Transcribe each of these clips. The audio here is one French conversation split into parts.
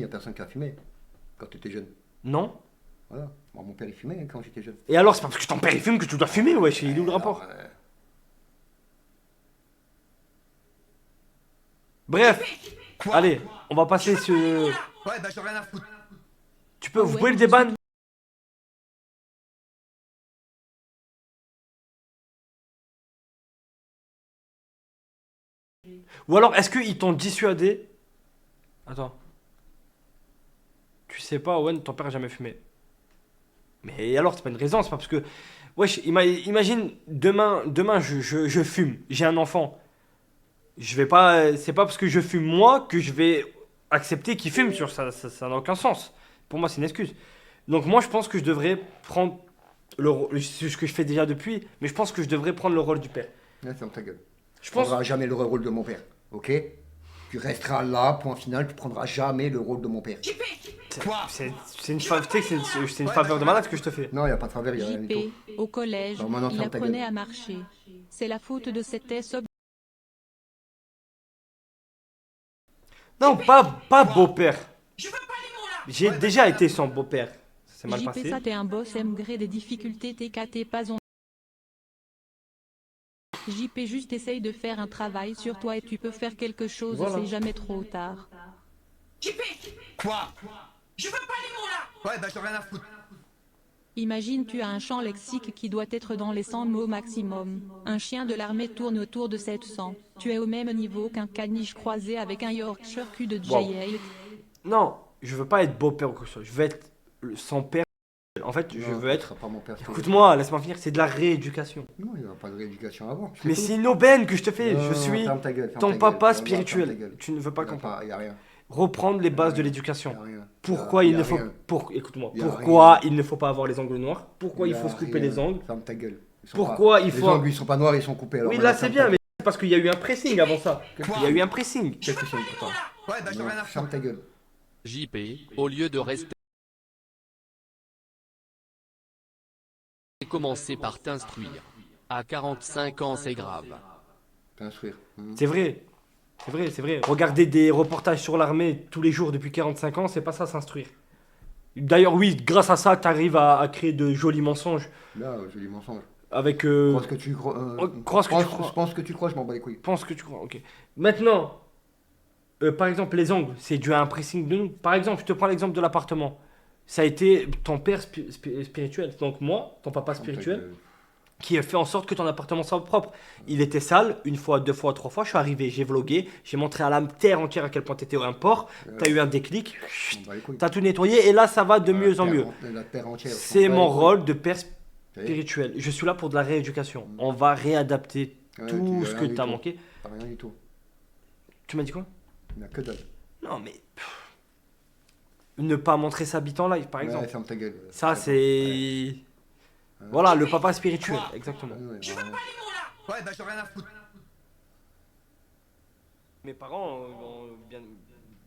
a personne qui a fumé quand tu étais jeune. Non. Voilà. Moi, mon père, il fumait quand j'étais jeune. Et alors, c'est pas parce que ton père il fume que tu dois fumer, wesh. Il est où le rapport? Bref. Allez, on va passer sur... Ouais, bah, j'en ai rien à foutre. Vous pouvez le déban? Ou alors, est-ce qu'ils t'ont dissuadé? Attends. Tu sais pas, Owen, ton père a jamais fumé. Mais alors, c'est pas une raison, c'est pas parce que... Wesh, imagine, demain je fume, j'ai un enfant. Je vais pas... C'est pas parce que je fume moi que je vais accepter qu'il fume, sur ça n'a aucun sens. Pour moi, c'est une excuse. Donc moi, je pense que je devrais prendre c'est ce que je fais déjà depuis, mais je pense que je devrais prendre le rôle du père. Ouais, ferme ta gueule. Je Tu pense... prendras jamais le rôle de mon père, ok? Tu resteras là, point final, tu prendras jamais le rôle de mon père. C'est une faveur de malade que je te fais. Non, il n'y a pas de travers, il n'y a rien du tout. JP, au collège, Non, maintenant, il ferme ta apprenait gueule. à marcher. C'est la faute de cet aesop. Non, pas beau-père. J'ai déjà été son beau-père. C'est mal JP, passé. ça t'es un boss gré des difficultés TKT pas on. JP, juste essaye de faire un travail sur toi et tu peux faire quelque chose, Voilà. c'est jamais trop tard. Quoi? Je veux pas les mots là! Ouais, bah, j'en ai rien à foutre. Imagine tu as un champ lexique qui doit être dans les 100 mots maximum. Un chien de l'armée tourne autour de 700. Tu es au même niveau qu'un caniche croisé avec un Yorkshire cul de Wow. J.A. Non, je veux pas être beau-père ou quoi que ce soit. Je veux être son père. En fait, je Non, veux tu être... seras pas mon père. Écoute-moi, laisse-moi finir, c'est de la rééducation. Non, il n'y a pas de rééducation avant. Mais c'est une aubaine que je te fais. Non, Je suis ferme ta gueule, ferme ton ta papa gueule. Non, spirituel. ferme ta gueule. Tu ne veux pas Il y a comprendre. pas- il y a rien. Reprendre les bases de Il y l'éducation. a rien. Pourquoi Il il y ne a faut... rien. Écoute-moi. Il y a Pourquoi rien. il ne faut pas avoir les angles noirs? Pourquoi il y a faut se couper rien. les angles? Ferme ta gueule. Ils sont Pourquoi pas- il Les faut... angles, ils sont pas noirs, ils sont coupés. Alors Oui, maintenant, là c'est ferme bien, ta mais c'est parce qu'il y a eu un pressing avant ça. Il y a eu un pressing. gueule. Qu'est-ce que c'est pourtant? Ouais, bah j'en ai rien à Ferme foutre. ta gueule. JP, au lieu de rester, commencer par t'instruire. À 45 ans, c'est grave. T'instruire. C'est vrai. C'est vrai, c'est vrai. Regarder des reportages sur l'armée tous les jours depuis 45 ans, c'est pas ça s'instruire. D'ailleurs, oui, grâce à ça, t'arrives à créer de jolis mensonges. Là, joli mensonge. Avec. Crois ce que tu crois. Crois ce que tu crois. Je pense que tu crois, je m'en bats les couilles. Pense que tu crois, ok. Maintenant, par exemple, les angles, c'est dû à un pressing de nous. Par exemple, je te prends l'exemple de l'appartement. Ça a été ton père spirituel. Donc moi, ton papa spirituel, qui a fait en sorte que ton appartement soit propre. Il était sale, une fois, deux fois, trois fois. Je suis arrivé, j'ai vlogué, j'ai montré à la terre entière à quel point t'étais un porc. T'as eu un déclic, Je m'en bats les couilles. t'as tout nettoyé et là ça va de mieux en mieux. La terre entière. C'est mon rôle de père Ça y est. spirituel. Je suis là pour de la rééducation. On va réadapter Ouais, tout tu- ce rien que du t'as tout. manqué. T'as rien du tout. Tu m'as dit quoi? Il n'y a que dalle. Non mais... Ne pas montrer sa bite en live par exemple. Ouais, ferme ta gueule. Ça c'est... Voilà, le papa spirituel, exactement. Ouais, ouais, ouais. Ouais, bah j'en ai rien à foutre. Mes parents ont bien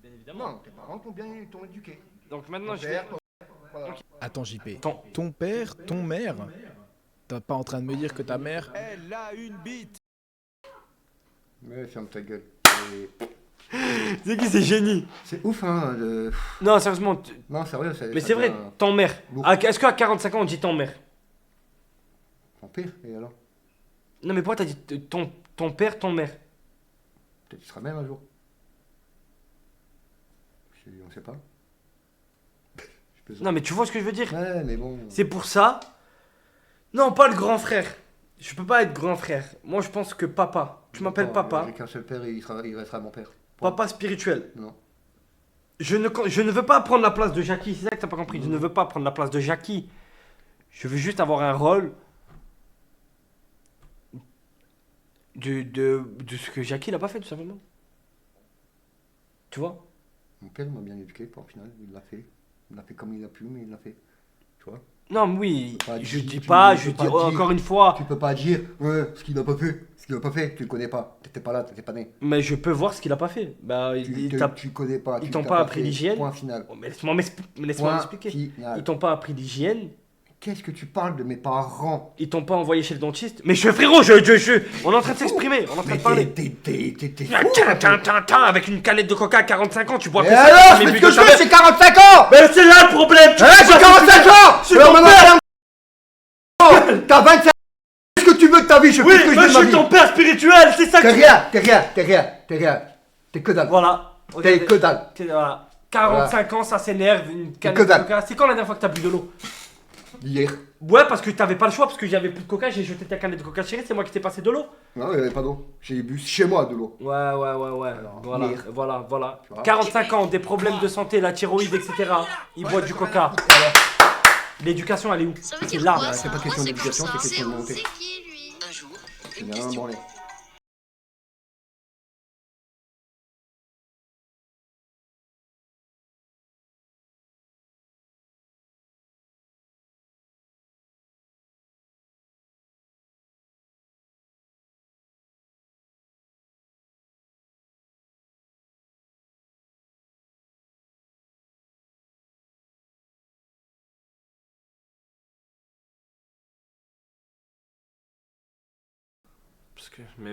évidemment. Non, tes parents t'ont éduqué. Donc maintenant Ton je vais... père, voilà. Attends, JP. Ton- Ton père, ton mère. T'es pas en train de me dire que ta mère. Elle a une bite. Ouais, ferme ta gueule. C'est qui c'est génie? C'est ouf, hein. Non, sérieusement. Non, sérieux. Mais c'est vrai, ton mère. lourd. Est-ce qu'à 45 ans on dit ton mère? Ton père, et alors? Non mais pourquoi t'as dit ton père, ton mère? Peut-être qu'il sera même un jour. On sait pas. Je plaisante. Non mais tu vois ce que je veux dire? Ouais, mais bon. C'est pour ça. Non, pas le grand frère. Je peux pas être grand frère. Moi je pense que papa. Tu m'appelles Non, papa. J'ai qu'un seul père et il restera mon père. Papa spirituel. Non. Je ne veux pas prendre la place de Jackie. C'est ça que t'as pas compris. Je ne veux pas prendre la place de Jackie. Je veux juste avoir un rôle de ce que Jackie n'a pas fait tout simplement. Tu vois? Mon père m'a bien éduqué, pour au final, il l'a fait. Il l'a fait comme il a pu, mais il l'a fait. Tu vois? Non mais oui, Pas je dit, dis tu pas, ne je peux dis pas dire. encore une fois, Tu peux pas dire, ouais, ce qu'il a pas fait. Ce qu'il a pas fait, tu le connais pas. T'étais pas là, t'étais pas né. mais je peux voir ce qu'il a pas fait. Bah, Tu connais pas. ils tu t'ont t'as pas appris fait. l'hygiène. Point final. Oh, mais laisse-moi Point m'expliquer. final. Ils t'ont pas appris l'hygiène, Qu'est-ce que tu parles de mes parents? ils t'ont pas envoyé chez le dentiste. Mais frérot, on est en train de s'exprimer, on est en train Mais de parler. t'es Avec une canette de coca à 45 ans, tu bois Et que ça. alors, tu je mets fais plus ce que de je veux, saveur. c'est vie, je fais Oui, ce que je moi veux de je ma suis vie. ton père spirituel, c'est ça que T'es tu... rien, t'es rien, t'es rien, t'es rien. T'es que dalle. Voilà. T'es que dalle. Voilà. 45 ans, ça s'énerve, une canette que de dalle. coca. C'est quand la dernière fois que t'as bu de l'eau? Hier. Ouais, parce que t'avais pas le choix, parce que j'avais plus de coca, j'ai jeté ta canette de coca chérie, c'est moi qui t'ai passé de l'eau. Non, il n'y avait pas d'eau. J'ai bu chez moi de l'eau. Ouais. Voilà, hier. voilà. Tu vois. 45 ans, des problèmes de santé, la thyroïde, etc. Il boit du coca. L'éducation, elle est où? Ça veut C'est dire là. quoi, c'est ça pas question Moi, d'éducation, comme c'est question de ça, volonté. C'est qui lui Un jour, C'est une bien question. branlé.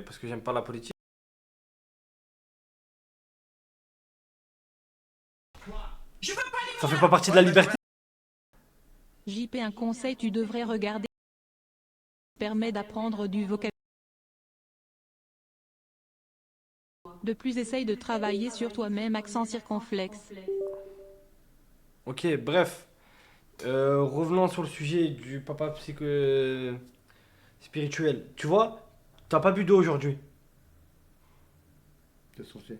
Parce que j'aime pas la politique. Ça fait pas partie de la liberté. JP, un conseil, tu devrais regarder. Permet d'apprendre du vocabulaire. De plus, essaye de travailler sur toi-même, accent circonflexe. Ok, bref. Revenons sur le sujet du papa spirituel. Tu vois, t'as pas bu d'eau aujourd'hui. T'es censé.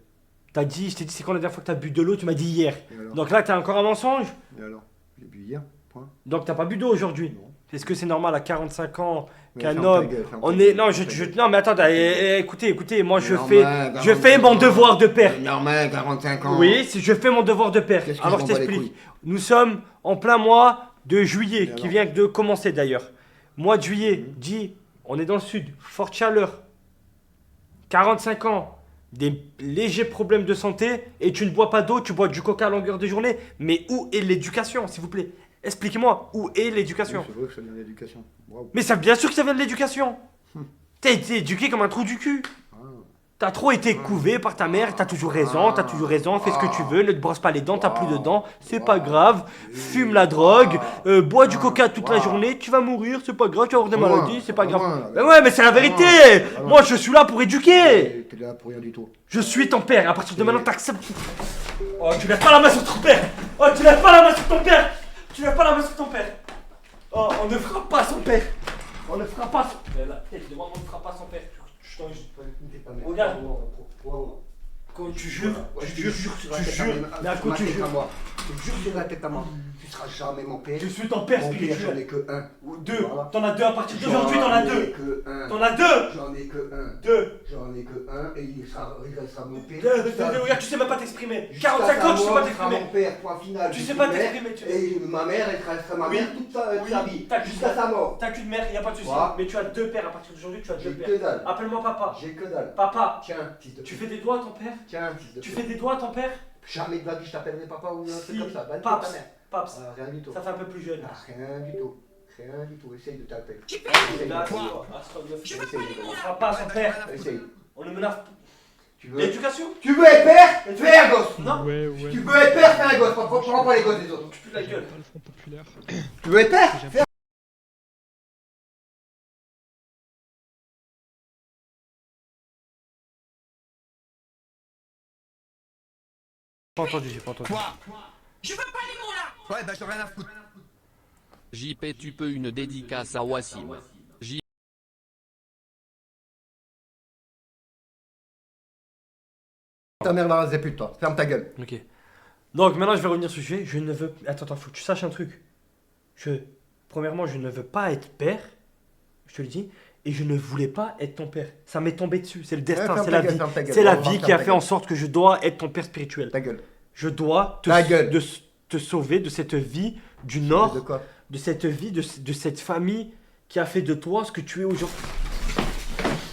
T'as dit, je t'ai dit c'est quand la dernière fois que t'as bu de l'eau, tu m'as dit hier. Et alors Donc là, t'as encore un mensonge. Et alors J'ai bu hier, point. Donc t'as pas bu d'eau aujourd'hui. Non. Est-ce que c'est normal à 45 ans Mais qu'un ferme ta homme... gueule, ferme ta On gueule, est... Non, ferme ta gueule. non mais attends, écoutez, moi je Normal, fais mon 45 ans. devoir de père. Normal, 45 ans. Oui, si je fais mon devoir de père. Qu'est-ce que Alors je je m'en bats les t'explique. couilles Nous sommes en plein mois de juillet, Et qui alors vient de commencer d'ailleurs. Mois de juillet, Mhm. dit, on est dans le sud, forte chaleur, 45 ans, des légers problèmes de santé, et tu ne bois pas d'eau, tu bois du coca à longueur de journée. Mais où est l'éducation, s'il vous plaît? Expliquez-moi, où est l'éducation? Oui, c'est vrai que ça vient de l'éducation. Waouh. Mais ça, bien sûr que ça vient de l'éducation. T'as été éduqué comme un trou du cul. Ah. T'as trop été couvé par ta mère, t'as toujours raison, fais ce que tu veux, ne te brosse pas les dents, t'as plus de dents, c'est pas grave, fume la drogue, bois du coca toute la journée, tu vas mourir, c'est pas grave, tu vas avoir des maladies, c'est pas grave. Mais ouais, mais c'est la vérité. Moi, je suis là pour éduquer. T'es là pour rien du tout. Je suis ton père, à partir de maintenant, t'acceptes. Oh, tu lèves pas la main sur ton père. Oh, tu lèves pas la main sur ton père. Tu lèves pas la main sur ton père. Oh, on ne fera pas son père. On ne fera pas son père. La tête de moi, on ne fera pas son père. Je t'en jure. Regarde. Quand tu jures, tu jures, mais à quoi tu jures? Je te jure sur la tête à moi. Tu seras jamais mon père. Je suis ton père Mon père, j'en ai spirituel. que un. Ou deux. Voilà. T'en as deux à partir d'aujourd'hui, t'en as J'en ai deux. que un. T'en as deux. J'en ai que un. Deux. J'en ai que un et il restera mon père. Regarde, tu sais même pas t'exprimer. Jusqu'à 45 ans, tu sais sa pas mort, il sera t'exprimer. mon père, point final. Tu Je sais suis pas père, t'exprimer, tu- Et ma mère, elle restera ma Oui. mère toute sa vie. t'as qu'une Jusqu'à sa mort. T'as qu'une mère, y a pas de soucis. Voilà. Mais tu as deux pères à partir d'aujourd'hui, tu as J'ai deux que pères. dalle. Appelle-moi papa. J'ai que dalle. Papa, Tiens, fils de tu pute. fais des doigts à ton père? Tiens, fils de Tu pute. fais des doigts à ton père? Jamais de la vie je t'appellerai papa ou un truc Si. comme ça. Bannis Paps. ta mère. Paps, Ah, rien du tout. ça fait un peu plus jeune. Ah, rien du tout. Rien du tout. Essaye de t'appeler. Là, on fera pas à son père. Essaye. On le menace. Tu veux L'éducation? Tu veux être père? Fais un gosse. Non. Ouais, ouais. Tu veux être père? Fais un gosse. Prends pas les gosses des autres. Tu pues la gueule. Pas le Front Populaire. Tu veux être père? Fais un... Pas entendu, j'ai pas entendu. Ouais, bah j'en ai rien à foutre. JP, tu peux une dédicace à Wassim. Ta mère la race des putes, toi. Ferme ta gueule. Ok. Donc maintenant je vais revenir sur le sujet. Je ne veux. Attends, faut que tu saches un truc. Premièrement, je ne veux pas être père. Je te le dis. Et je ne voulais pas être ton père. Ça m'est tombé dessus. C'est le destin, ferme c'est ta la gueule, vie. ferme ta gueule. C'est la Ferme vie ta qui a gueule. fait en sorte que je dois être ton père spirituel. Ta gueule. Je dois Ta gueule. te sauver de cette vie du De Nord, quoi? de cette vie, de cette famille qui a fait de toi ce que tu es aujourd'hui.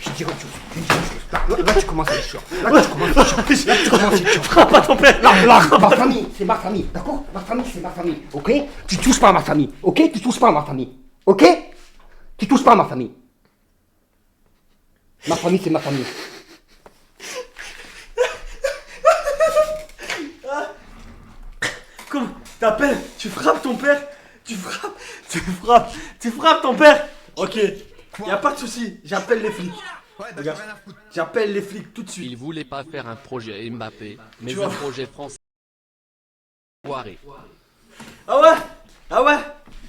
Je dirais autre chose. Je dirais autre chose. Là, tu commences à être chiant. Là, tu commences à être chiant. Là, tu commences à être chiant. Frappe pas ton père. Là, ma famille, c'est ma famille, d'accord? Ma famille, c'est ma famille, ok? Tu touches pas à ma famille, ok? Tu touches pas à ma famille, ok? Tu touches pas à ma famille. Ma famille, c'est ma famille. Comment t'appelles? Tu frappes ton père? Tu frappes ton père? Ok. Y a pas de souci, j'appelle les flics. Ouais, bah Regarde. j'en ai rien à foutre. J'appelle les flics tout de suite. Il voulait pas faire un projet Mbappé, mais Tu vois. un projet français. Foiré. Ah ouais? Ah ouais?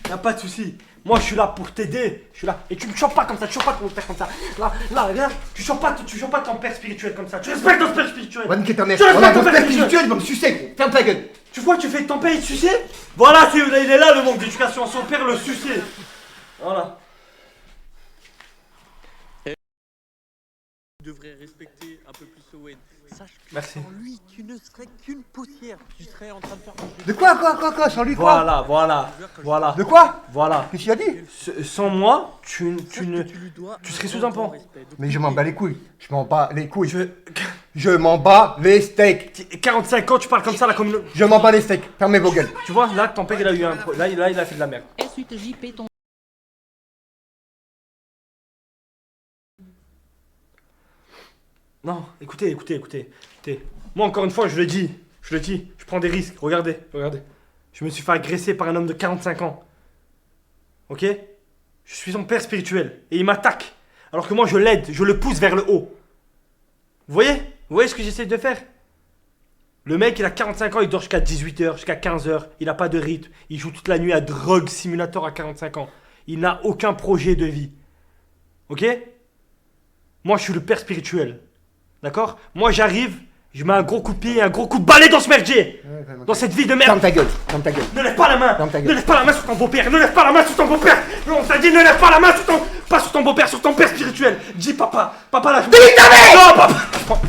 Y a pas de souci. Moi je suis là pour t'aider. Je suis là. Et tu me chopes pas comme ça, tu chopes pas ton père comme ça. Là, regarde, tu chopes pas ton père spirituel comme ça. Tu respectes ton père spirituel. Va niquer ta mère. Tu respectes On a ton ton père père spirituel. spirituel, il va me sucer, gros. Ferme ta gueule. Tu vois, tu fais ton père il te sucer. Voilà, il est là le manque d'éducation. Son père le sucer. Voilà. Tu devrais respecter un peu plus Owen. Sache que Merci. sans lui, tu ne serais qu'une poussière. Tu serais en train de faire manger. De quoi? Sans lui quoi? Voilà. De quoi? Voilà. Qu'est-ce qu'il a dit? Sans moi, tu lui dois tu serais un sous un grand pont. respect. Donc, Mais je m'en bats les couilles. Je m'en bats les couilles. Je... Je m'en bats les steaks. 45 ans, tu parles comme ça là comme une... Je m'en bats les steaks. Fermez vos gueules. Tu vois, là ton père il a eu un... Là il a fait de la merde. Suite JP ton Non, écoutez. Moi encore une fois, je le dis, je prends des risques. Regardez. Je me suis fait agresser par un homme de 45 ans. Ok? Je suis son père spirituel et il m'attaque. Alors que moi je l'aide, je le pousse vers le haut. Vous voyez ce que j'essaie de faire? Le mec il a 45 ans, il dort jusqu'à 18h, jusqu'à 15h, il a pas de rythme, il joue toute la nuit à Drogue Simulator à 45 ans. Il n'a aucun projet de vie. Ok? Moi je suis le père spirituel. D'accord? Moi j'arrive, je mets un gros coup de pied et un gros coup de balai dans ce merdier! Dans cette vie de merde! Ferme ta gueule. Ferme ta gueule. Ne lève pas la main! Ferme ta Ne gueule. lève pas la main sur ton beau-père! Ne lève pas la main sur ton beau-père! On t'a dit ne lève pas la main sur ton... Pas sur ton beau-père, sur ton père spirituel! Dis papa! Papa là! Dis ta mère! Non papa!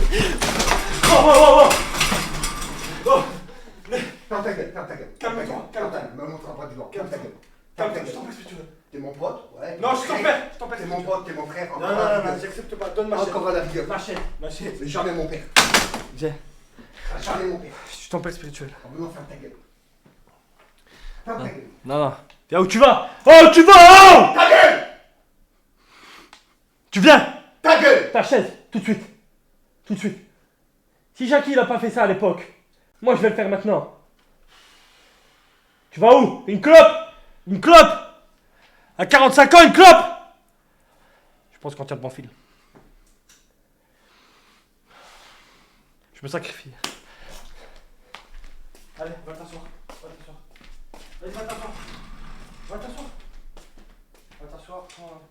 Oh! Ferme ta gueule. Ferme ta gueule. Calme-toi, calme-toi. Me montre pas du doigt. Ferme ta gueule. Calme-toi, je t'en prie, spirituel. T'es mon pote? Ouais. Non, je suis ton père! Je suis ton père T'es mon spirituel. pote, t'es mon frère. Non, Encore à la rigueur. j'accepte pas. Donne ma chaîne. Encore à la rigueur. Ma chaîne. Mais jamais mon père. J'ai. Jamais mon père. Je suis ton père spirituel. Oh, maintenant, ferme ta gueule. Ferme ta gueule. Non. Viens où tu vas? Oh, tu vas! Oh! Ta gueule! Tu viens! Ta gueule! Ta chaise, tout de suite. Tout de suite. Si Jackie il a pas fait ça à l'époque, moi je vais le faire maintenant. Tu vas où? Une clope? Une clope? À 45 ans, une clope? Je pense qu'on tient le bon fil. Je me sacrifie. Allez, va t'asseoir. Allez, va t'asseoir. Va t'asseoir. Prends...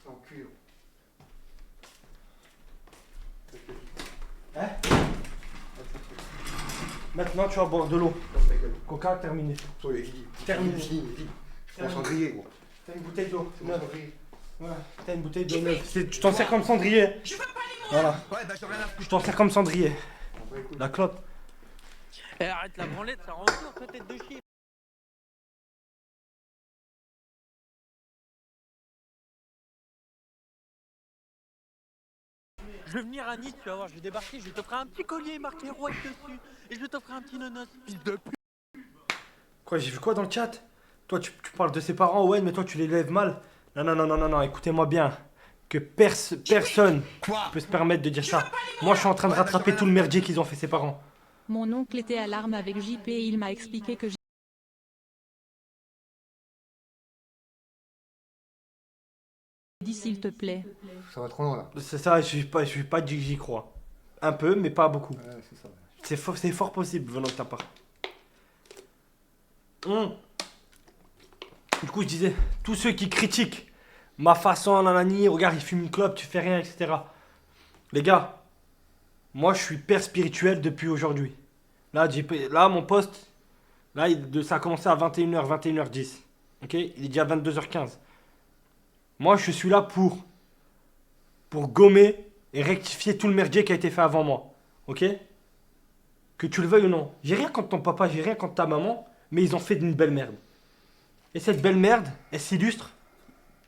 Enculé. Hein? Maintenant tu vas boire de l'eau. Ferme ta gueule. Coca, terminé. Toi, il dit. Terminé. Je prends cendrier, gros. T'as une bouteille d'eau. C'est mon cendrier. Ouais, t'as une bouteille d'eau neuve. Tu t'en sers comme cendrier. Voilà. Ouais, bah j'en ai rien à foutre. Tu t'en sers comme cendrier. On va écouter. La clope. Eh, arrête la branlette, ça ressort ta tête de chien. Je vais venir à Nice, tu vas voir, je vais débarquer, je vais t'offrir un petit collier marqué White dessus. Et je vais t'offrir un petit nonos, fils de pute. Quoi, j'ai vu quoi dans le chat? Toi, tu parles de ses parents, ouais, mais toi, tu les lèves mal. Non, écoutez-moi bien. Que personne peut se permettre de dire ça. Moi, je suis en train de rattraper tout le merdier qu'ils ont fait ses parents. Mon oncle était à l'arme avec JP et il m'a expliqué que dis s'il te plaît. Ça va trop loin là. C'est ça, je suis pas dit que j'y crois. Un peu, mais pas beaucoup. Ouais, c'est ça. C'est fort possible venant de ta part. Du coup, je disais, tous ceux qui critiquent ma façon, nanani, regarde, il fume une clope, tu fais rien, etc. Les gars, moi, je suis père spirituel depuis aujourd'hui. Là, mon poste, là, ça a commencé à 21h, 21h10. Ok? Il est déjà 22h15. Moi, je suis là pour gommer et rectifier tout le merdier qui a été fait avant moi. Ok? Que tu le veuilles ou non. J'ai rien contre ton papa, j'ai rien contre ta maman, mais ils ont fait d'une belle merde. Et cette belle merde, elle s'illustre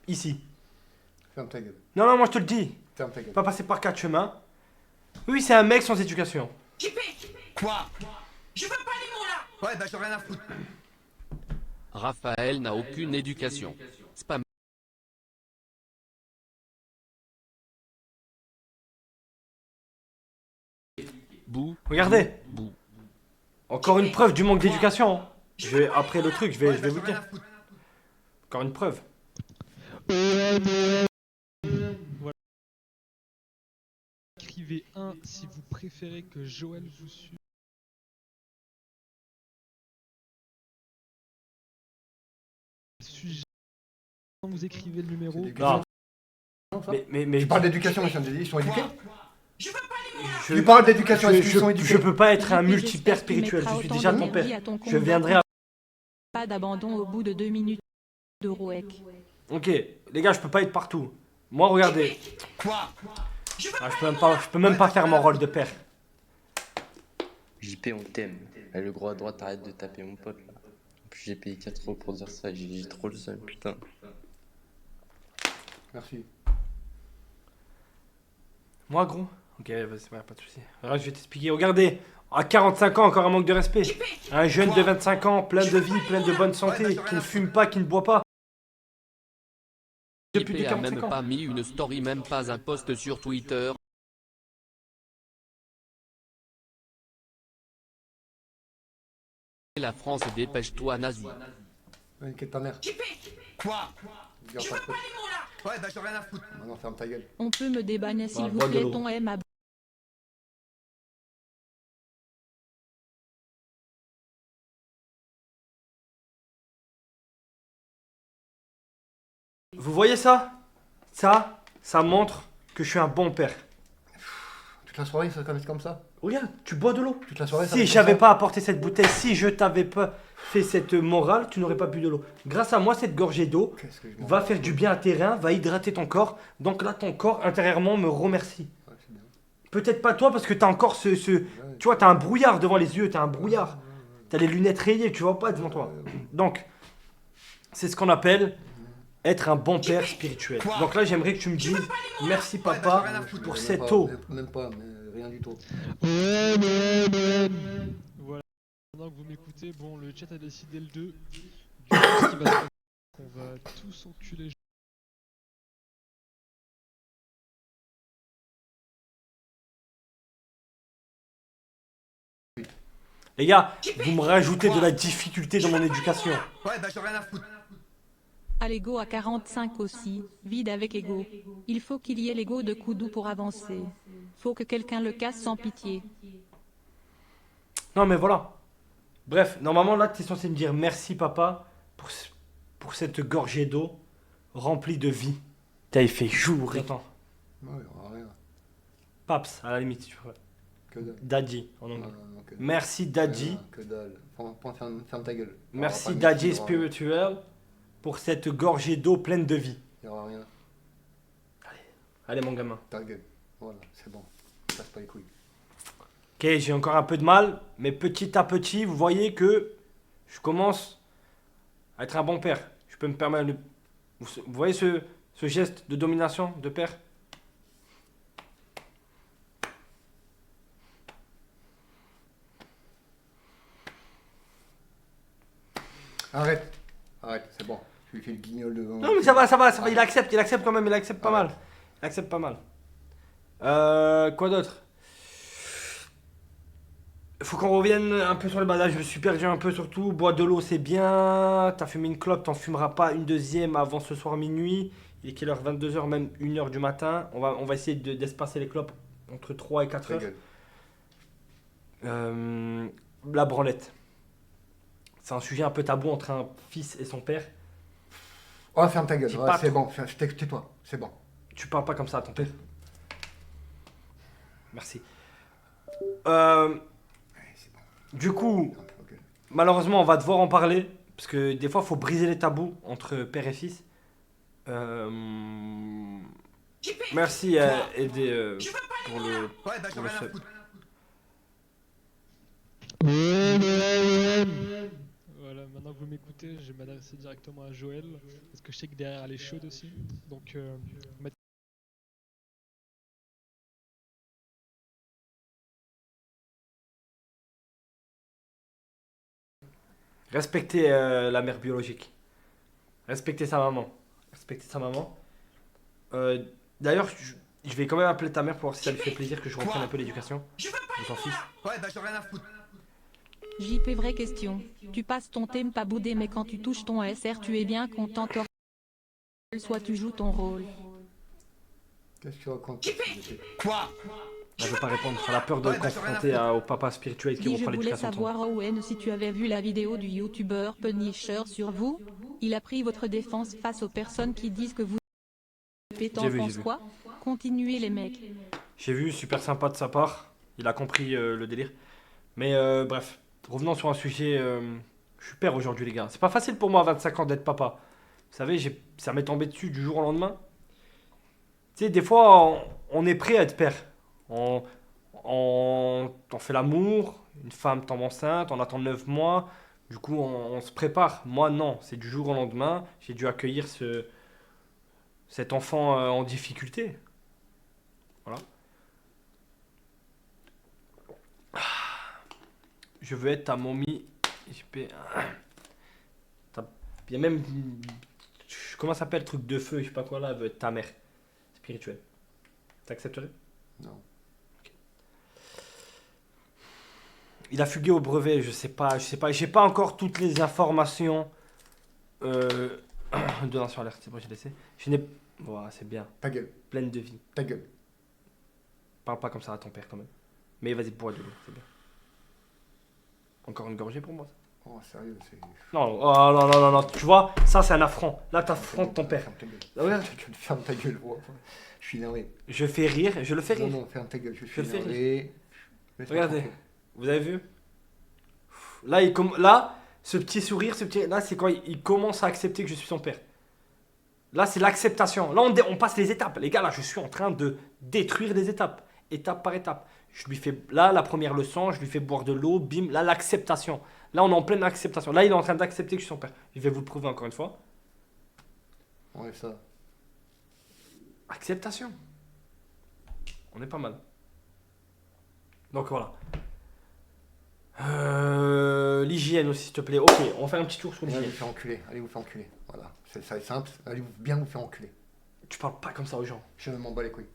ici. Ferme ta gueule. Non, moi je te le dis. Ferme ta gueule. Pas passer par 4 chemins. Oui, c'est un mec sans éducation. Quoi? Ouais, bah j'en ai rien à foutre. Raphaël n'a aucune éducation. Spam. Bouh. Regardez. Bouh. Encore une preuve du manque d'éducation. Après le truc, je vais vous le dire. Encore une preuve. Écrivez 1 si vous préférez que Joël vous suive. Sujet. Vous écrivez le numéro. Non. Mais Tu parles d'éducation, machin, ils sont éduqués. je, Tu parles d'éducation, est-ce qu'ils sont éduqués? je peux pas être un JP, multi-père j'espère que tu spirituel. Je mettras suis autant déjà ton d'énergie père. à ton Je combat. viendrai à... Pas d'abandon au bout de 2 minutes de Rouek. Ok, les gars, je peux pas être partout. Moi, regardez. Quoi? Ah, je peux même pas faire mon rôle de père. JP, on t'aime. Et le gros à droite, arrête de taper mon pote là. En plus, j'ai payé 4 € pour dire ça, j'ai trop le seum, putain. Merci. Moi, gros? Ok, vas-y, pas de soucis. Alors, je vais t'expliquer. Regardez, à 45 ans, encore un manque de respect. Un jeune de 25 ans, plein de vie, plein de bonne santé, qui ne fume pas, qui ne boit pas. Depuis JP a 45 même ans. pas mis une story, même pas un post sur Twitter. La France, dépêche-toi, nazi. Ouais, quelle ta mère. Quoi? Je veux pas Ouais, bah j'en ai rien à foutre. Maintenant, ferme ta gueule. On peut me débanner s'il vous bois de plaît, l'eau. ton M à Vous voyez ça? Ça montre que je suis un bon père. Toute la soirée, ça va être comme ça. Regarde, tu bois de l'eau. Toute la soirée, ça va Si être j'avais comme pas apporté cette bouteille, si je t'avais pas fait cette morale, tu n'aurais pas bu de l'eau. Grâce à moi, cette gorgée d'eau ça. Qu'est-ce que je m'en va faire du bien à tes reins, va hydrater ton corps. Donc là, ton corps intérieurement me remercie. Ouais, c'est bien. Peut-être pas toi parce que t'as encore ce... Tu vois, t'as un brouillard devant les yeux, t'as un brouillard. T'as les lunettes rayées, tu vois pas devant toi. Donc, c'est ce qu'on appelle être un bon père spirituel. Donc là, j'aimerais que tu me dises merci papa pour Même cette pas, eau. Même pas, mais rien du tout. Voilà. Pendant que vous m'écoutez, bon, le chat a décidé le 2. Du coup, ce qui va se passer, on va tous enculer. Les gars, vous me rajoutez de la difficulté dans mon éducation. Ouais, bah j'en ai rien à foutre. À l'ego à 45 aussi, vide avec ego. Il faut qu'il y ait l'ego de Koudou pour avancer. Faut que quelqu'un le casse sans pitié. Non mais voilà. Bref, normalement là, tu es censé me dire merci papa pour cette gorgée d'eau remplie de vie. T'as fait jour. Attends. Ouais, rien. Paps, à la limite, si tu veux. Que dalle. Daddy, en anglais. Non, que dalle. Merci Daddy. Rien, que dalle. Ferme ta gueule. Merci Il y aura pas de Daddy merci, il y aura rien. Spirituel pour cette gorgée d'eau pleine de vie. Il y aura rien. Allez mon gamin. Ta gueule. Voilà, c'est bon. Casse pas les couilles. Ok, j'ai encore un peu de mal, mais petit à petit, vous voyez que je commence à être un bon père. Je peux me permettre de... Vous voyez ce geste de domination de père? Arrête. Arrête, c'est bon. Je lui fais le guignol devant. Non mais ça va, il accepte quand même, il accepte pas mal. Il accepte pas mal. Quoi d'autre? Faut qu'on revienne un peu sur le bas. Là, je me suis perdu un peu surtout. Bois de l'eau, c'est bien. T'as fumé une clope, t'en fumeras pas une deuxième avant ce soir minuit. Il est quelle heure? 22h, même 1h du matin. On va essayer d'espacer les clopes entre 3 et 4 Ta heures. gueule. La branlette. C'est un sujet un peu tabou entre un fils et son père. Oh, ferme ta gueule. Dis Ouais, pas c'est trop. bon. Tais-toi. C'est bon. Tu parles pas comme ça à ton père. Merci. Ouais, c'est bon. Du coup, Ferme ta gueule. malheureusement, on va devoir en parler. Parce que des fois, il faut briser les tabous entre père et fils. Merci à aider pour le... Ouais, bah j'en ai rien à foutre. Voilà, maintenant que vous m'écoutez, je vais m'adresser directement à Joël. Parce que je sais que derrière elle est chaude aussi. Donc, Respecter la mère biologique. Respecter sa maman. Respecter sa maman. D'ailleurs, je vais quand même appeler ta mère pour voir si ça lui fait plaisir que je reprenne un peu l'éducation de son fils. Ouais, bah j'en ai rien à foutre. JP, vraie question. Tu passes ton thème pas boudé, mais quand tu touches ton SR, tu es bien content. Soit tu joues ton rôle. Qu'est-ce que tu racontes? Quoi? Elle veut pas répondre. Elle a peur de le confronter au papa spirituel qui Dis, je reprend voulais l'éducation. savoir, Owen, si tu avais vu la vidéo du youtubeur Punisher sur vous. Il a pris votre défense face aux personnes qui disent que vous pétant J'ai vu, pense quoi. Continuez les mecs. J'ai vu, super sympa de sa part. Il a compris le délire. Mais bref, revenons sur un sujet. Je suis père aujourd'hui, les gars. C'est pas facile pour moi à 25 ans d'être papa. Vous savez, ça m'est tombé dessus du jour au lendemain. Tu sais, des fois, on est prêt à être père. On fait l'amour, une femme tombe enceinte, on attend 9 mois. Du coup, on se prépare. Moi, non. C'est du jour au lendemain. J'ai dû accueillir cet enfant en difficulté. Voilà. Je veux être ta momie. Il y a même. Comment ça s'appelle le truc de feu, je sais pas quoi là, elle veut être ta mère. Spirituelle. T'accepterais? Non. Il a fugué au brevet, je sais pas. J'ai pas encore toutes les informations. Donation alerte, c'est bon, j'ai laissé. Je n'ai. Voilà, c'est bien. Ta gueule. Pleine de vie. Ta gueule. Parle pas comme ça à ton père quand même. Mais vas-y, bois de l'eau, c'est bien. Encore une gorgée pour moi, ça. Oh, sérieux, c'est. Non, oh, non, non, non, non, tu vois, ça c'est un affront. Là, t'affrontes ton père. Ferme ta gueule. Ah ouais. Tu fermes ta gueule, gros. Je suis énervé. Je fais rire, je le fais rire. Non, non, ferme ta gueule, je suis le fais énervé. Laisse-moi Regardez, tranquille. vous avez vu? Là, ce petit sourire, là, c'est quand il commence à accepter que je suis son père. Là, c'est l'acceptation. Là, on passe les étapes. Les gars, là, je suis en train de détruire les étapes. Étape par étape. Je lui fais, là, la première leçon, je lui fais boire de l'eau, bim. Là, l'acceptation. Là, on est en pleine acceptation. Là, il est en train d'accepter que je suis son père. Je vais vous le prouver encore une fois. Ouais, ça. Acceptation. On est pas mal. Donc voilà. L'hygiène aussi, s'il te plaît. Ok, on va faire un petit tour sur Allez l'hygiène. vous faire enculer. Allez vous faire enculer. Voilà. Ça va être simple. Allez bien vous faire enculer. Tu parles pas comme ça aux gens. Je m'en bats les couilles.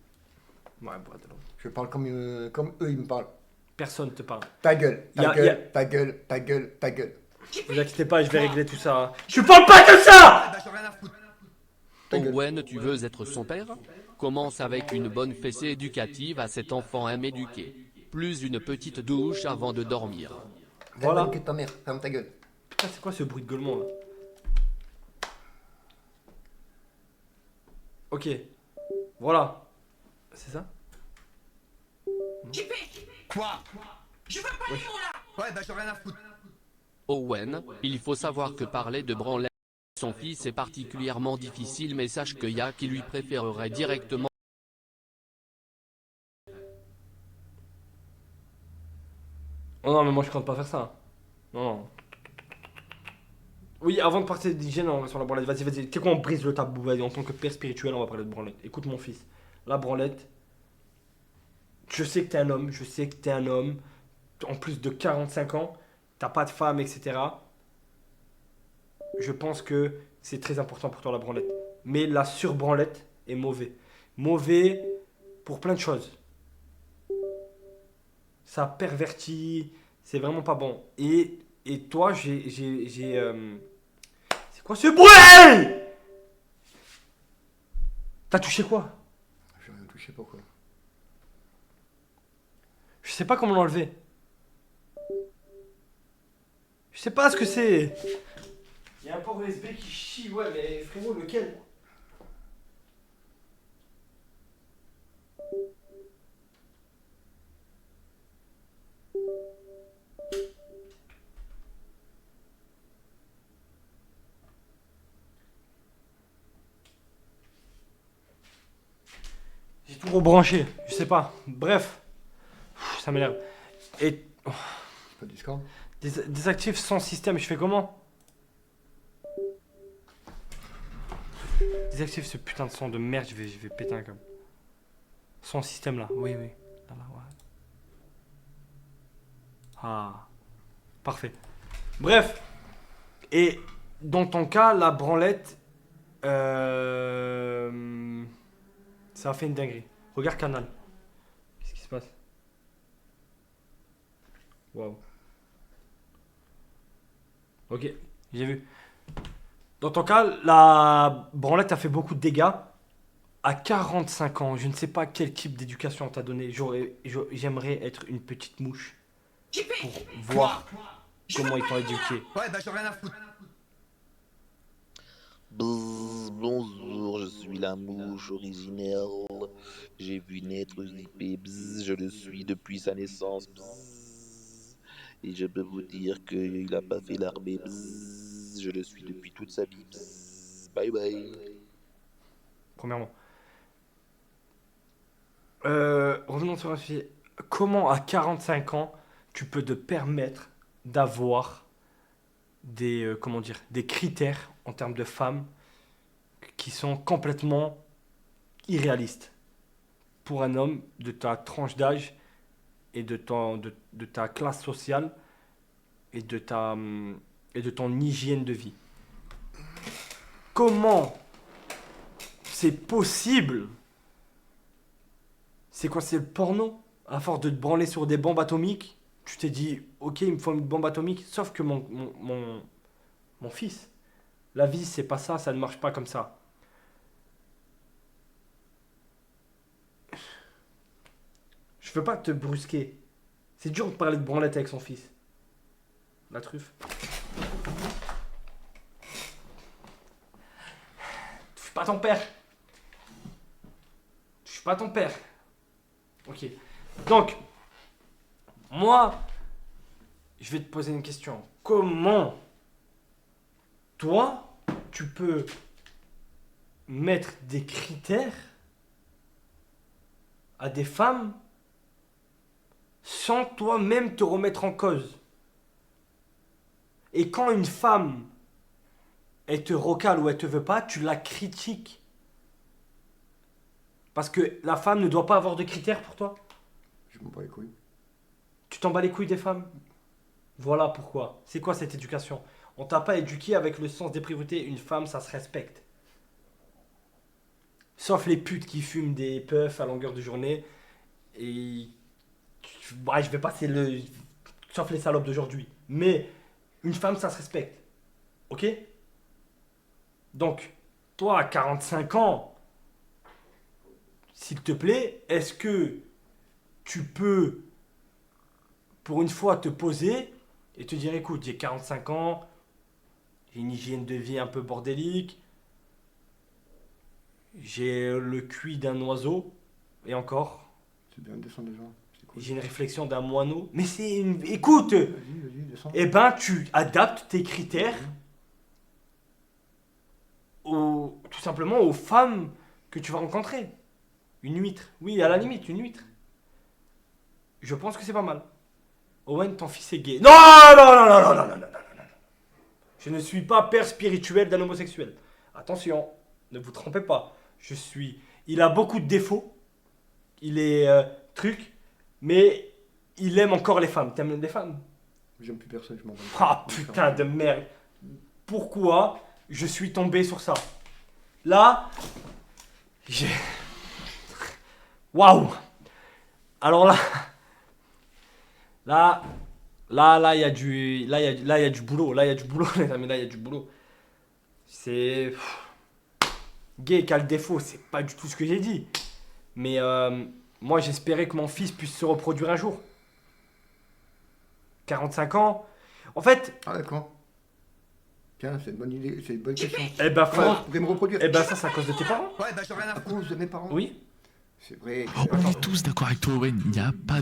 Ouais, bois de l'eau. Je parle comme eux, ils me parlent. Personne te parle. Ta gueule, Y a- ta gueule, ta gueule, ta gueule, ta gueule. Ne vous inquiétez pas, je vais régler tout ça. Hein. Je parle pas comme ça! Bah, j'en ai rien à foutre. Ta gueule. Owen, tu veux être son père? Commence avec une bonne fessée éducative à cet enfant éduqué. Plus une petite douche avant de dormir. Voilà. Que ta mère, ferme ta gueule. Putain, c'est quoi ce bruit de gueulement là? Ok. Voilà. C'est ça? Quoi? Je veux pas les mots là. Ouais, bah j'en ai rien à foutre. Owen, il faut savoir que parler de branlette à son fils est particulièrement difficile, mais sache que Y'a qui lui préférerait directement. Oh non, mais moi je compte pas faire ça. Non, non. Oui, avant de partir d'hygiène, on va sur la branlette. Vas-y, vas-y. Tu sais quoi, on brise le tabou. Vas-y, en tant que père spirituel, on va parler de branlette. Écoute, mon fils. La branlette. Je sais que t'es un homme. Je sais que t'es un homme. En plus de 45 ans. T'as pas de femme, etc. Je pense que c'est très important pour toi, la branlette. Mais la surbranlette est mauvais. Mauvais pour plein de choses. Ça pervertit. C'est vraiment pas bon. Et toi, c'est quoi ce bruit? T'as touché quoi? Je vais rien toucher, pourquoi? Je sais pas comment l'enlever. Je sais pas ce que c'est. Il y a un port USB qui chie, ouais, mais frérot, lequel? J'ai tout rebranché, je sais pas. Bref, ça m'énerve. Et C'est pas Discord? désactive sans système, je fais comment? Désactive ce putain de son de merde, je vais péter un câble. Sans système là, oui, oui. Là, là, ouais. Ah, parfait. Bref, et dans ton cas, la branlette, ça a fait une dinguerie. Regarde Canal. Qu'est-ce qui se passe? Waouh. Ok, j'ai vu. Dans ton cas, la branlette a fait beaucoup de dégâts. À 45 ans, je ne sais pas quel type d'éducation on t'a donné. J'aimerais être une petite mouche pour voir comment ils t'ont éduqué. Ouais, bah j'en ai rien à foutre. Bzzz, bonjour, je suis la mouche originelle. J'ai vu naître JP, bzzz, je le suis depuis sa naissance. Bzzz. Et je peux vous dire qu'il n'a pas fait l'armée. Bzzz, je le suis depuis toute sa vie. Bzzz, bye bye. Premièrement. Revenons sur un sujet. Comment à 45 ans tu peux te permettre d'avoir des, comment dire, des critères en termes de femmes qui sont complètement irréalistes pour un homme de ta tranche d'âge et de ta classe sociale et et de ton hygiène de vie. Comment c'est possible? C'est quoi, c'est le porno? À force de te branler sur des bombes atomiques, tu t'es dit, ok, il me faut une bombe atomique, sauf que mon fils, la vie, c'est pas ça, ça ne marche pas comme ça. Je veux pas te brusquer. C'est dur de parler de branlette avec son fils. La truffe. Touche pas ton père. Touche pas ton père. Ok. Donc, moi, je vais te poser une question. Comment, toi, tu peux mettre des critères à des femmes sans toi-même te remettre en cause? Et quand une femme, elle te recale ou elle te veut pas, tu la critiques. Parce que la femme ne doit pas avoir de critères pour toi. Je m'en bats les couilles. Tu t'en bats les couilles des femmes? Voilà pourquoi. C'est quoi cette éducation? On t'a pas éduqué avec le sens des priorités. Une femme, ça se respecte. Sauf les putes qui fument des puffs à longueur de journée. Et... Ouais, je vais passer le... Sauf les salopes d'aujourd'hui. Mais une femme, ça se respecte. Ok? Donc, toi, à 45 ans, s'il te plaît, est-ce que tu peux, pour une fois, te poser et te dire, écoute, j'ai 45 ans, j'ai une hygiène de vie un peu bordélique, j'ai le QI d'un oiseau, et encore, C'est bien, descends déjà. C'est cool. j'ai une réflexion d'un moineau. Mais c'est une... Écoute, Vas-y, descends. eh ben, tu adaptes tes critères tout simplement aux femmes que tu vas rencontrer. Une huître. Oui, à la limite, une huître. Je pense que c'est pas mal. Owen, ton fils est gay. Non, non, non, non, non, non, non, non, non, non. Je ne suis pas père spirituel d'un homosexuel. Attention, ne vous trompez pas. Je suis... Il a beaucoup de défauts. Il est truc. Mais il aime encore les femmes. T'aimes les femmes? J'aime plus personne, je m'en bats. Ah putain de merde. Pourquoi je suis tombé sur ça? Là, j'ai... Waouh. Alors là, il y a du... Là, il y a du boulot. Là, il y a du boulot, les amis. Là, il y a du boulot. C'est... Gay qui a le défaut, c'est pas du tout ce que j'ai dit. Mais moi, j'espérais que mon fils puisse se reproduire un jour. 45 ans. En fait... Ah d'accord. Tiens, c'est une bonne idée, c'est une bonne question. Eh ben, faut... Ouais, je pourrais me reproduire. Eh ben, ça, c'est à cause de tes parents. Ouais, bah j'en ai rien à À foutre. cause de mes parents. Oui. C'est vrai. Oh, on est tous d'accord avec toi, Owen. Il n'y a pas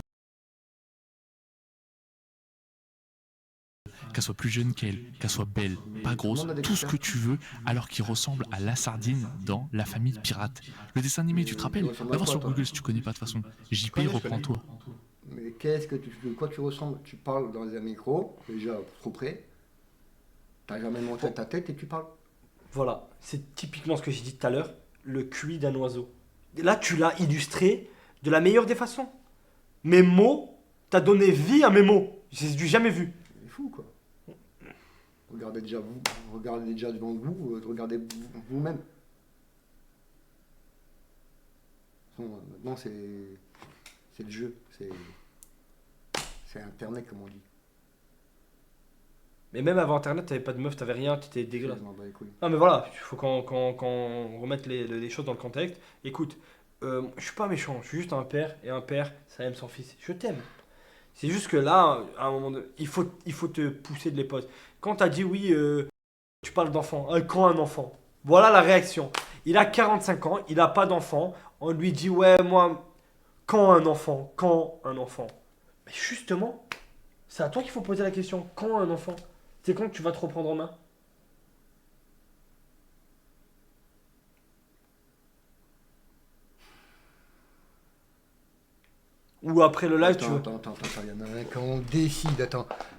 qu'elle soit plus jeune qu'elle soit belle, pas grosse, tout ce que tu veux, alors qu'il ressemble à la sardine dans La Famille Pirate. Le dessin animé, tu te rappelles? Va voir sur Google si tu connais pas de toute façon. JP, reprends-toi. Mais de quoi tu ressembles? Tu parles dans un micro, déjà trop près. T'as jamais montré ta tête et tu parles. Voilà, c'est typiquement ce que j'ai dit tout à l'heure, le QI d'un oiseau. Et là, tu l'as illustré de la meilleure des façons. Mes mots, t'as donné vie à mes mots. J'ai du jamais vu. C'est fou quoi. Regardez déjà devant vous, regardez vous-même. Maintenant c'est le jeu, c'est Internet comme on dit. Mais même avant internet, t'avais pas de meuf, t'avais rien, t'étais dégueulasse. Je m'en bats les couilles. Non mais voilà, il faut qu'on remette les choses dans le contexte. Écoute, je suis pas méchant, je suis juste un père, et un père, ça aime son fils. Je t'aime. C'est juste que là, à un moment donné, il faut te pousser de les postes. Quand t'as dit oui, tu parles d'enfant, quand un enfant? Voilà la réaction. Il a 45 ans, il a pas d'enfant, on lui dit ouais, moi, quand un enfant? Quand un enfant? Mais justement, c'est à toi qu'il faut poser la question, quand un enfant? C'est quand que tu vas te reprendre en main? Ou après le live, tu veux. Attends, il y en a un. Quand on décide,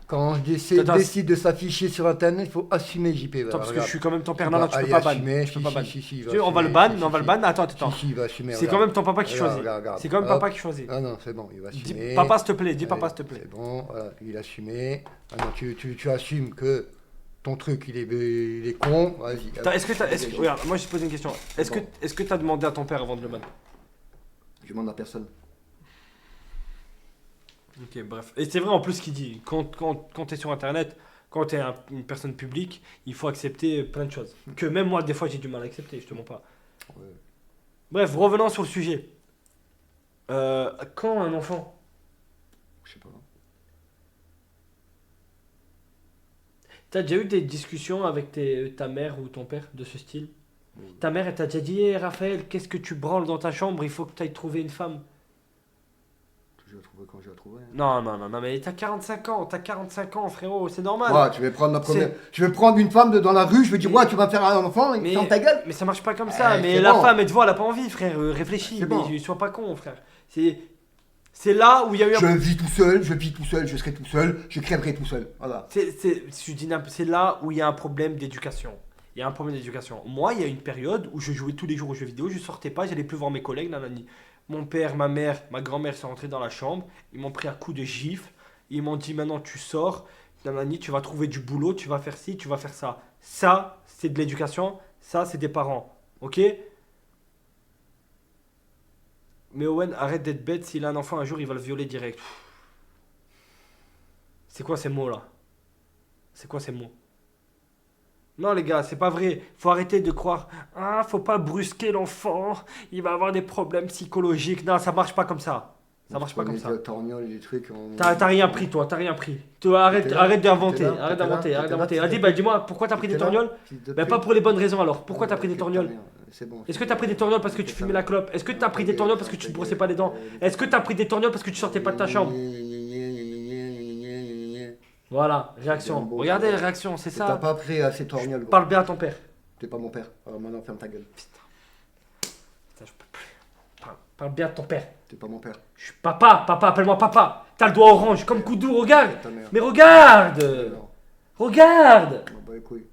quand on Attends, décide de s'afficher sur Internet, il faut assumer JP. Attends, parce que regarde. je suis quand même ton père. Il Non, va non, tu peux aller pas ban. assumer, Tu peux pas ban. il Tu veux, on va le assumer, ban, mais on va le ban. Attends. il va assumer. C'est quand même ton papa qui choisit. Regarde. C'est quand même Hop. papa qui choisit. Ah non, c'est bon, il va Dis assumer. papa, s'il te plaît, dis Allez, papa, s'il te plaît. C'est bon, voilà, il a assumé. Maintenant, tu assumes que ton truc, il est con. Vas-y. Attends, regarde, moi je te pose une question. Bon. Est-ce que t'as demandé à ton père avant de le ban? Je demande à personne. Ok, bref. Et c'est vrai en plus ce qu'il dit. Quand t'es sur internet, quand t'es une personne publique, il faut accepter plein de choses. Que même moi, des fois, j'ai du mal à accepter, je te mens pas. Ouais. Bref, revenons sur le sujet. Quand un enfant? Je sais pas. T'as déjà eu des discussions avec ta mère ou ton père de ce style? Ta mère, elle t'a déjà dit, hey, Raphaël, qu'est-ce que tu branles dans ta chambre? Il faut que tu ailles trouver une femme. Je vais trouver quand je vais la trouver. Non, mais t'as 45 ans, frérot, c'est normal. Ouais, tu veux prendre ma première. Je vais prendre une femme dans la rue, je vais dire, ouais, tu vas me faire un enfant, il ferme ta gueule. Mais ça marche pas comme ça. Mais c'est la bon. femme, elle te voit, elle a pas envie, frère. Réfléchis, C'est mais bon. sois pas con, frère. C'est là où il y a eu un. Je vis tout seul, je serai tout seul, je crèverai tout seul. Voilà. C'est là où il y a un problème d'éducation. Il y a un problème d'éducation. Moi, il y a une période où je jouais tous les jours aux jeux vidéo, je sortais pas, j'allais plus voir mes collègues, nanani. Mon père, ma mère, ma grand-mère sont rentrés dans la chambre, ils m'ont pris un coup de gifle, ils m'ont dit maintenant tu sors, nanani, tu vas trouver du boulot, tu vas faire ci, tu vas faire ça. Ça, c'est de l'éducation, ça, c'est des parents. Ok? Mais Owen, arrête d'être bête, s'il a un enfant un jour, il va le violer direct. C'est quoi ces mots là? C'est quoi ces mots? Non les gars, c'est pas vrai. Faut arrêter de croire. Ah, faut pas brusquer l'enfant. Il va avoir des problèmes psychologiques. Non, ça marche pas comme ça. Ça marche pas comme ça. Les trucs, T'as rien pris toi, t'as rien pris. Toi, arrête d'inventer, T'étais là, arrête t'étais d'inventer, là, arrête t'étais là, d'inventer. t'étais Vas-y, là. bah dis-moi, pourquoi t'as pris des T'étais là, torgnoles? fils de Bah pute. pas pour les bonnes raisons alors. Pourquoi t'as pris des Ok, torgnoles? putain, c'est bon. Est-ce que t'as pris des torgnoles parce que tu fumais la clope? Est-ce que t'as pris des torgnoles parce que tu te brossais pas les dents? Est-ce que t'as pris des torgnoles parce que tu sortais pas de ta chambre? Voilà, réaction. Regardez les réactions, c'est T'as ça. pas pris assez torgnoles. Parle bien à ton père. T'es pas mon père. Alors maintenant, ferme ta gueule. Putain, je peux plus. Parle bien de ton père. T'es pas mon père. Je suis papa, appelle-moi papa. T'as le doigt orange comme Koudou, regarde. Ta mère. Mais regarde. Non, Regarde. on m'en bat les couilles.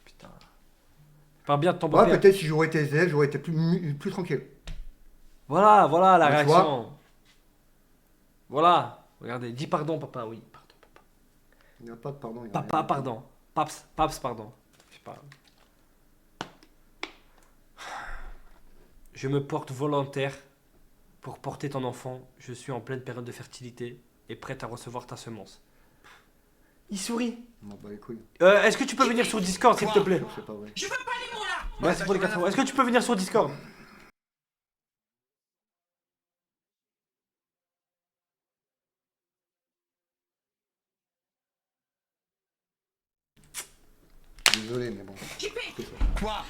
Putain. Parle bien de ton Ouais, beau-père. peut-être si j'aurais été élève, j'aurais été plus tranquille. Voilà la Tu réaction. vois. Voilà. Regardez, dis pardon, papa, oui. Pardon, papa. Il n'y a pas de pardon. il y a Papa, rien. pardon. Paps, pardon. Je sais pas. Je me porte volontaire pour porter ton enfant. Je suis en pleine période de fertilité et prête à recevoir ta semence. Il sourit. On m'en bat les couilles. Est-ce que tu peux venir sur Discord, s'il te plaît? C'est pas vrai. Je veux pas les mots là. Merci pour les 4 euros. Est-ce que tu peux venir sur Discord? Désolé, mais bon. Quoi?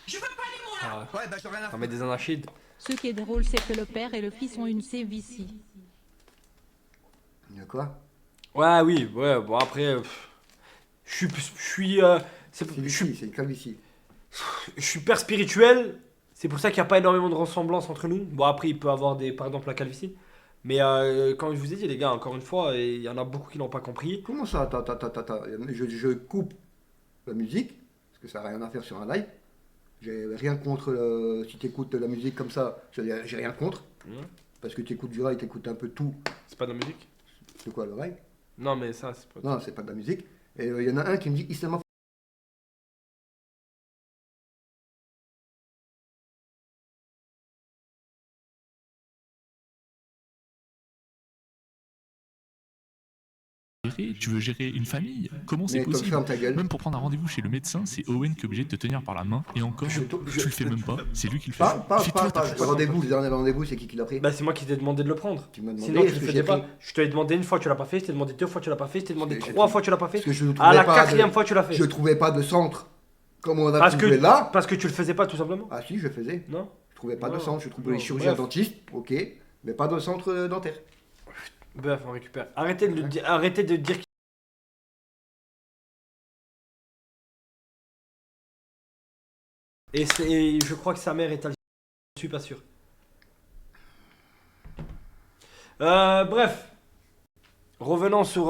Je veux pas les mots là. Ouais, bah j'aurais rien à On met des anachides. Ce qui est drôle, c'est que le père et le fils ont une CVC. Il y a quoi? Ouais, oui, ouais, bon après, je C'est une calvitie. suis père spirituel, c'est pour ça qu'il n'y a pas énormément de ressemblance entre nous. Bon après, il peut avoir par exemple la calvitie, mais comme je vous ai dit les gars, encore une fois, il y en a beaucoup qui n'ont pas compris. Comment ça? Attends. Je coupe la musique, parce que ça n'a rien à faire sur un live. J'ai rien contre si tu écoutes la musique comme ça, j'ai rien contre. Parce que tu écoutes du rail, tu écoutes un peu tout. C'est pas de la musique? C'est quoi le rail? Non mais ça, c'est pas... Non, c'est pas de la musique. Et il y en a un qui me dit islamophobie. Tu veux gérer une famille? Comment c'est Mais toi, possible? ferme ta gueule. Même pour prendre un rendez-vous chez le médecin, c'est Owen qui est obligé de te tenir par la main. Et encore, tu le fais même pas. C'est lui qui le fait. Fais-toi ta Le rendez-vous, le dernier rendez-vous, c'est qui l'a pris? Bah, c'est moi qui t'ai demandé de le prendre. Tu m'as demandé, Sinon, tu est-ce le que faisais j'ai pas. pris? Je te l'ai demandé une fois, tu l'as pas fait. Je t'ai demandé 2 fois, tu l'as pas fait. Je t'ai demandé J'ai 3 trouvé- fois, tu l'as pas fait. Parce que je ne À la trouvais pas 4e de- fois, tu l'as fait. Je trouvais pas de centre. Comment on a Parce trouvé que, là? parce que tu le faisais pas, tout simplement. Ah si, je faisais. Non? Je trouvais pas de Non. centre. Je trouvais Non. les chirurgiens Bref. dentistes, ok, mais pas de centre dentaire. Bref, on récupère. Arrêtez de, arrêtez de dire. Et je crois que sa mère est algérienne. Je suis pas sûr. Bref. Revenons sur.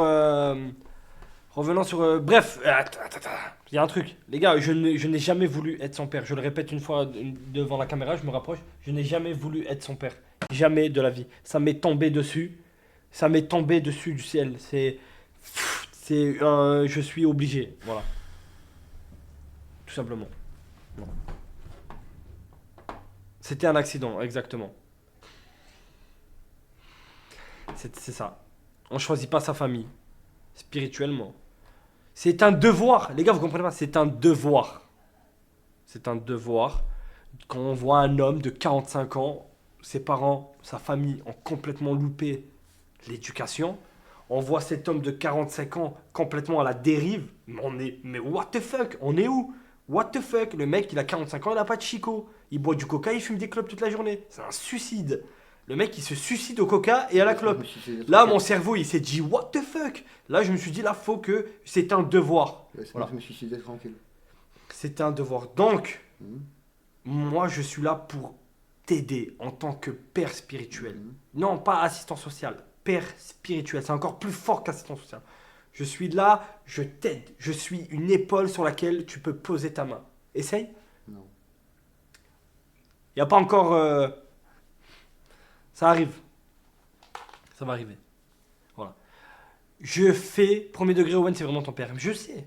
Bref. Attends. Il y a un truc. Les gars, je n'ai jamais voulu être son père. Je le répète une fois devant la caméra, je me rapproche. Je n'ai jamais voulu être son père. Jamais de la vie. Ça m'est tombé dessus. Ça m'est tombé dessus du ciel. Je suis obligé. Voilà. Tout simplement. Bon. C'était un accident, exactement. C'est ça. On choisit pas sa famille. Spirituellement. C'est un devoir. Les gars, vous comprenez pas? C'est un devoir. C'est un devoir. Quand on voit un homme de 45 ans, ses parents, sa famille ont complètement loupé l'éducation. On voit cet homme de 45 ans complètement à la dérive. Mais what the fuck? On est où? What the fuck? Le mec, il a 45 ans, il n'a pas de chico. Il boit du coca, il fume des clopes toute la journée. C'est un suicide. Le mec, il se suicide au coca et à la clope. Là, mon cerveau, il s'est dit, what the fuck? Là, je me suis dit, là, faut que c'est un devoir. Voilà. Je me suis suicidé tranquille. C'est un devoir. Donc, moi, je suis là pour t'aider en tant que père spirituel. Non, pas assistant social. Père spirituel. C'est encore plus fort qu'assistant social. Je suis là, je t'aide. Je suis une épaule sur laquelle tu peux poser ta main. Essaye. Non. Il n'y a pas encore... Ça arrive. Ça va arriver. Voilà. Je fais... Premier degré, Owen, c'est vraiment ton père. Je sais.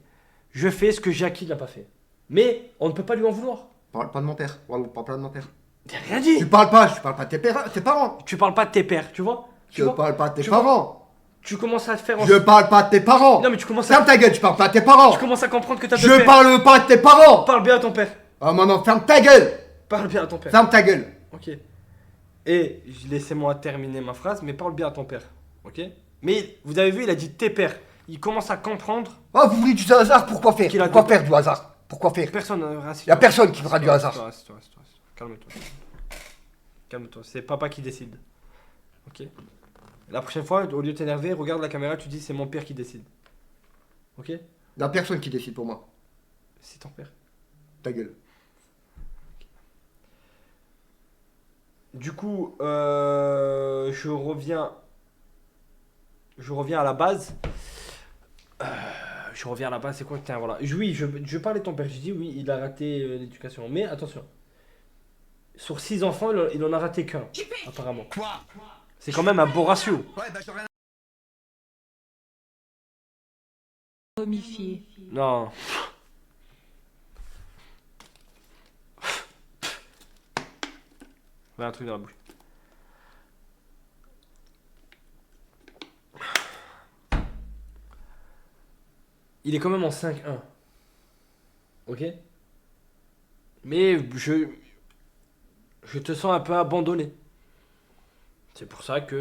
Je fais ce que Jackie n'a pas fait. Mais on ne peut pas lui en vouloir. Parle pas de mon père. Parle pas de mon père. T'as rien dit. Je parle pas de tes parents. Tu parles pas de tes pères, tu vois? Je parle pas de tes parents. Tu commences à te faire... Je parle pas de tes parents. Non mais tu commences Ferme ta gueule, tu parles pas de tes parents. Tu commences à comprendre que t'as deux Je pères. parle pas de tes parents. Parle bien à ton père. Ah non, ferme ta gueule. Parle bien à ton père. Ferme ta gueule. Ok. Et laissez-moi terminer ma phrase, mais parle bien à ton père. Ok? Mais vous avez vu, il a dit tes pères. Il commence à comprendre. Ah, vous voulez du hasard? Pourquoi faire? Pourquoi faire du hasard? Pourquoi faire? Personne. Y a personne qui fera du hasard. Reste-toi. Calme-toi. Calme-toi. C'est papa qui décide. Ok? La prochaine fois, au lieu de t'énerver, regarde la caméra, tu dis c'est mon père qui décide. Ok? Y'a personne qui décide pour moi. C'est ton père. Ta gueule. Du coup, je reviens à la base. C'est quoi? Tiens, voilà. Oui, je parlais de ton père. Je dis oui, il a raté l'éducation. Mais attention. Sur 6 enfants, il en a raté qu'un, apparemment. Quoi? C'est quand même un beau ratio. Ouais, bah j'aurais un... Homifié. Non. Ouais, un truc dans la bouche. Il est quand même en 5-1. Ok? Mais je te sens un peu abandonné. C'est pour ça que